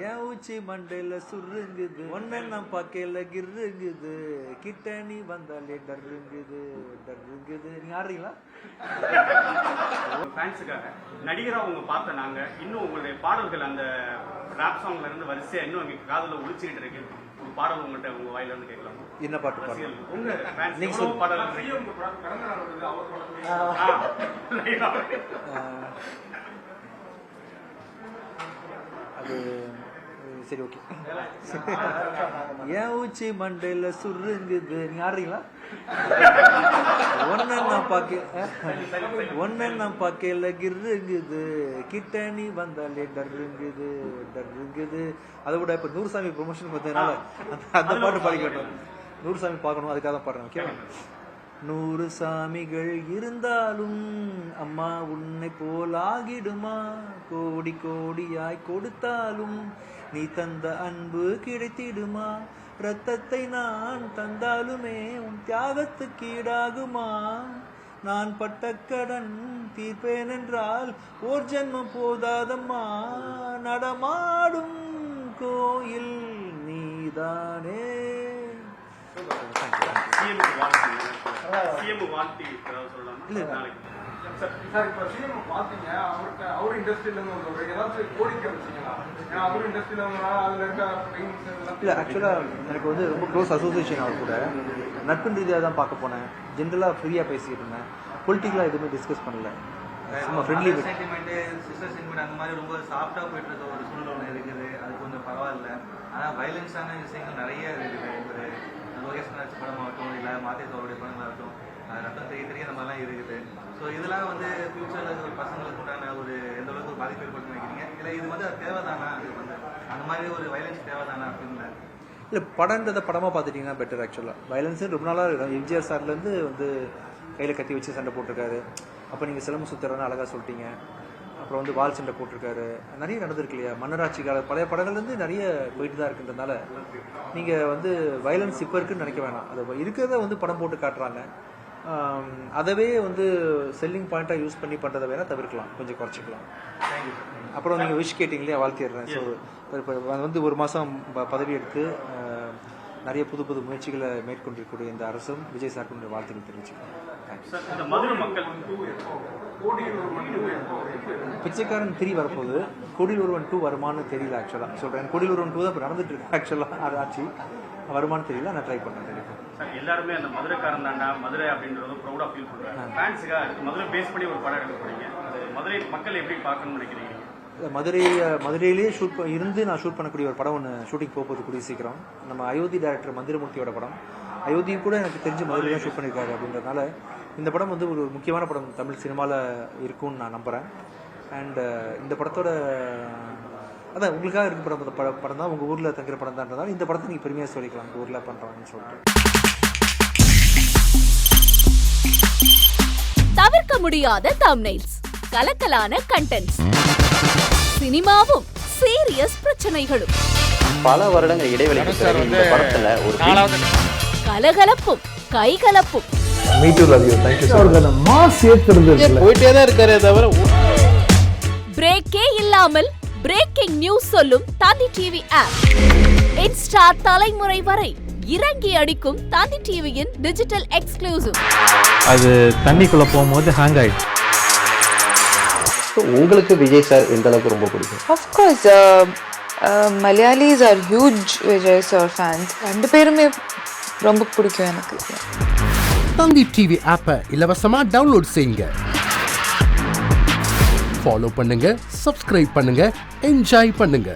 என் உச்சி மண்டையில சுருங்குது ஒன்ன நான் பார்க்கல கிருங்குது கிட்ட நீ வந்தாலே டருங்குது டருங்குது. நீங்க ஆடுறீங்களா? ஃபேன்ஸுக்காக நடிகரா உங்க பார்த்த நாங்க இன்னும் உங்களுடைய பாடல்கள் அந்த ராப் சாங்ல இருந்து வரிசையா இன்னும் எங்க காதுல ஒலிச்சுக்கிட்டு இருக்கு. ஒரு பாடல் உங்கள்கிட்ட உங்க வாயில இருந்து கேட்கலாமா? என்ன பாட்டு பாடுறீங்க? உங்க ஃபேன்ஸ் நீங்க எவ்வளவு பாடல் அது சரி, ஓகே. என் உச்சி மண்டையில சுருங்குது. நீங்க ஆடுறீங்களா? ஒன்ன நான் பார்க்கல கிருங்குது கிட்ட நீ வந்தாலே டருங்குது டருங்குது. அதை விட இப்ப நூறுசாமி ப்ரொமோஷன் பார்த்ததுனால அந்த பாட்டு பாடிக்கட்டும். நூறுசாமி பார்க்கணும், அதுக்காக தான் பாடுறேன். ஓகே. 100 சாமிகள் இருந்தாலும் அம்மா உன்னை போல் ஆகிடுமா, கோடி கோடியாய் கொடுத்தாலும் நீ தந்த அன்பு கிடைத்திடுமா, ரத்தத்தை நான் தந்தாலுமே உன் தியாகத்துக்கு ஈடாகுமா, நான் பட்ட கடன் தீர்ப்பேன் என்றால் ஓர் ஜென்மம் போதாதம்மா, நடமாடும் கோயில் நீதானே. எனக்கு வந்து ரொம்ப க்ளோஸ் அசோசியேஷன் அவர் கூட நட்பு ரீதியாக தான் பார்க்க போனேன். ஜென்ரலாக ஃப்ரீயாக பேசிக்கிட்டு இருந்தேன். பொலிட்டிக்கலாக எதுவுமே டிஸ்கஸ் பண்ணல. சும்மா ஃப்ரெண்ட்லி சிஸ்டர் சென்டிமெண்ட் அந்த மாதிரி ரொம்ப சாஃப்டாக போயிட்டு இருக்க ஒரு சூழ்நிலை இருக்குது. அது கொஞ்சம் பரவாயில்ல. ஆனால் வயலன்ஸான விஷயங்கள் நிறைய இருக்குது. ஒரு லோகேஷ் கனகராஜ் படமாகட்டும், இல்லை மாதேஷ் அவருடைய படமாகட்டும், ரத்தம் தெரிய அந்த மாதிரிலாம் இருக்குது. ஸோ இதெல்லாம் வந்து ஃபியூச்சரில் இருக்கிற பசங்களுக்கு உண்டான ஒரு எந்த அளவுக்கு ஒரு பாதிப்பு ஏற்படுத்தி நினைக்கிறீங்க? இல்லை இது வந்து அது தேவைதானா? அது வந்து அந்த மாதிரி ஒரு வயலன்ஸ் தேவைதானா அப்படின்னு இல்லை, படன்றதை படமாக பார்த்துட்டிங்கன்னா பெட்டர். ஆக்சுவலாக வயலன்ஸு ரொம்ப நாளாக எம்ஜிஆர் சார்லேருந்து வந்து கையில் கட்டி வச்சு சண்டை போட்டிருக்காரு. அப்போ நீங்கள் சிலம்பு சுத்துறன்னு அழகாக சொல்லிட்டீங்க. அப்புறம் வந்து வால் சண்டை போட்டிருக்காரு. நிறைய நடந்திருக்கு இல்லையா? மன்னராட்சி கால பழைய படங்கள்லேருந்து நிறைய போயிட்டு தான் இருக்குன்றதுனால நீங்கள் வந்து வயலன்ஸ் இப்போ இருக்குன்னு நினைக்க வேணாம். அதை இருக்கிறத வந்து படம் போட்டு காட்டுறாங்க. அதவே வந்து செல்லிங் பாயிண்ட்டாக யூஸ் பண்ணி பண்ணுறதை வேணால் தவிர்க்கலாம், கொஞ்சம் குறைச்சிக்கலாம். அப்புறம் நீங்கள் விஷ் கேட்டிங்களே, வாழ்த்திடுறேன். ஸோ இப்போ வந்து ஒரு மாதம் பதவி எடுத்து நிறைய புது புது முயற்சிகளை மேற்கொண்டிருக்கக்கூடிய இந்த அரசும் விஜய் சாருக்கு வாழ்த்துக்கள் தெரிவிச்சுக்கிறேன். பிச்சைக்காரன் 3 வரப்போகுது. கோடியில் ஒருவன் 2 வருமானு தெரியல. ஆக்சுவலாக சொல்கிறேன், கோடியில் ஒருவன் 2 தான் இப்போ நடந்துட்டு இருக்கு. ஆக்சுவலாக அது ஆட்சி வருமானு தெரியல. நான் ட்ரை பண்ணுறேன். எல்லாருமே அந்த மதுரைக்காரன் தாண்டா மதுரை அப்படின்றது ப்ரௌடா ஃபீல் பண்றாங்க. ஃபேன்ஸுக்காக மதுரை பேஸ் பண்ணி ஒரு படம் எடுக்க போறீங்க. மதுரை மக்கள் எப்படி பார்க்கணும்னு நினைக்கிறீங்க? மதுரையிலேயே இருந்து நான் ஷூட் பண்ணக்கூடிய ஒரு படம் ஒன்று ஷூட்டிங் போகுது கூடிய சீக்கிரம். நம்ம அயோத்தி டைரக்டர் மந்திரமூர்த்தியோட படம். அயோத்தி கூட எனக்கு தெரிஞ்சு மதுரை தான் ஷூட் பண்ணியிருக்காரு. அப்படின்றதுனால இந்த படம் வந்து ஒரு முக்கியமான படம் தமிழ் சினிமாவில் இருக்கும்னு நான் நம்புகிறேன். அண்ட் இந்த படத்தோட அதான் உங்களுக்காக இருக்க படம் தான், உங்கள் ஊரில் தங்குற படம் தான்றதால இந்த படத்தை நீங்கள் பெருமையாக சொல்லிக்கலாம், உங்கள் ஊரில் பண்ணுறாங்கன்னு சொல்லிட்டு. தவிர்க்க முடியாத தம்ப்நெயில்ஸ், கலக்கலான கண்டென்ட்ஸ், சினிமாவும் சீரியஸ் பிரச்சனைகளும், பல வருடங்கள் இடைவெளிக்கு பிறகு இந்த படத்துல ஒரு கலகலப்பும் கைகலப்பும், போயிட்டே தான் இருக்காரே தவிர பிரேக்கே இல்லாமல் பிரேக்கிங் நியூஸ் சொல்லும் தந்தி டிவி ஆப். இன்ஸ்டா தலைமுறை வரை இறங்கி அடிக்கும் தந்தி டிவியின் டிஜிட்டல் எக்ஸ்க்ளூசிவ். அது தண்ணிக்குள்ள போகும்போது ஹேங் ஆயிடுச்சு. உங்களுக்கு விஜய் சார் எந்த அளவுக்கு ரொம்ப பிடிக்கும்? Of course, Malayalis are huge Vijay sir fans. ரெண்டு பேருமே ரொம்ப பிடிக்கும் எனக்கு. தந்தி டிவி ஆப்பை இலவசமா டவுன்லோட் செய்யுங்க. ஃபாலோ பண்ணுங்க, சப்ஸ்கிரைப் பண்ணுங்க, என்ஜாய் பண்ணுங்க.